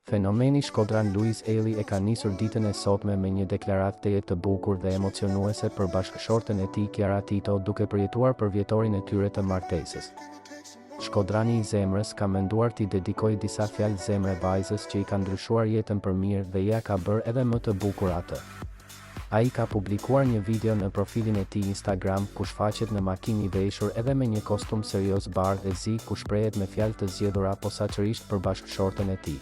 Fenomeni Shkodran Luiz Eli e ka nisur ditën e sotme me një deklaratë teje të bukur dhe emocionuese për bashkëshorten e tij Kiara Tito, duke përjetuar për vjetorin e tyre të martesës. Shkodrani i zemrës ka menduar t'i dedikojë disa fjalë zemre vajzës që i ka ndryshuar jetën për mirë dhe ja ka bërë edhe më të bukur atë. Ai ka publikuar një video në profilin e tij Instagram ku shfaqet në makinë i veshur edhe me një kostum serioz bardhë e zi ku shprehet me fjalë të zgjedhura posaçërisht për bashkëshorten e tij.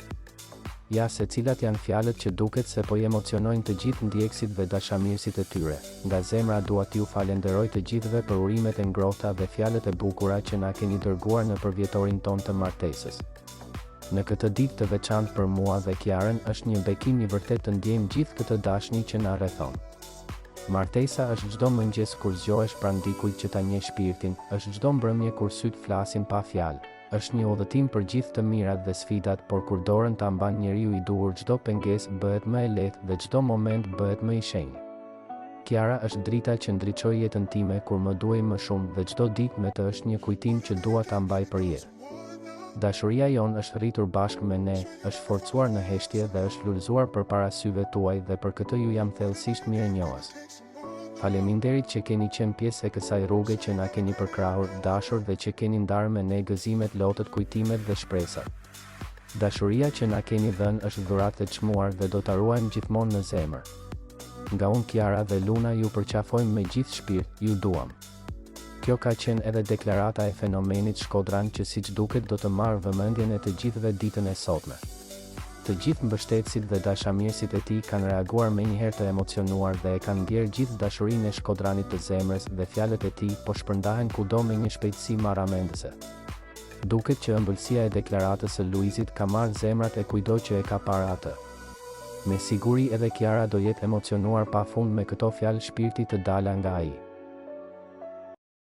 Ja se cilat janë fjalët që duket se po i emocionojnë të gjithë ndjekësit dhe dashamirësit e tyre. Nga zemra dua t'ju falenderoj të gjithëve për urimet e ngrohta dhe fjalët e bukura që na keni dërguar në përvjetorin ton të martesës. Në këtë ditë të veçantë për mua dhe Kiarën është një bekim i vërtet të ndjejmë gjithë këtë dashni që na rrethon. Martesa është çdo mëngjes kur zgjohesh pranë dikujt që ta njeh shpirtin, është çdo mbrëmje kur syt flasin pa fjalë. Është një udhëtim për gjithë të mirat dhe sfidat, por kur dorën ta mban njeriu i duhur, çdo pengesë bëhet më e lehtë dhe çdo moment bëhet më i shenjtë. Kiara është drita që ndriçoi jetën time kur më duhej më shumë dhe çdo ditë me të është një kujtim që dua ta mbaj për jetë. Dashuria jonë është rritur bashkë me ne, është forcuar në heshtje dhe është lullzuar përpara syve tuaj dhe për këtë ju jam thellësisht mirënjohës. Faleminderit që keni qenë pjesë e kësaj rruge që na keni përkrahur, dashur dhe që keni ndarë me ne gëzimet, lotët, kujtimet dhe shpresat. Dashuria që na keni dhënë është dhuratë e çmuar dhe do ta ruajmë gjithmonë në zemër. Nga unë Kiara dhe Luna ju përqafojmë me gjithë shpirt, ju duam. Kjo ka qenë edhe deklarata e fenomenit Shkodran që siç duket do të marrë vëmendjen e të gjithëve ditën e sotme. Të gjithë mbështetësit dhe dashamirësit e tij kanë reaguar menjëherë të emocionuar dhe e kanë ndjerë gjithë dashurinë e Shkodranit të zemrës dhe fjalët e tij po shpërndahen kudo me një shpejtësi marramendëse. Duket që ëmbëlsia e deklaratës së Luizit ka marrë zemrat e kujdo që e ka parë atë. Me siguri edhe Kiara do jetë emocionuar pafund me këto fjalë shpirti të dala nga ai.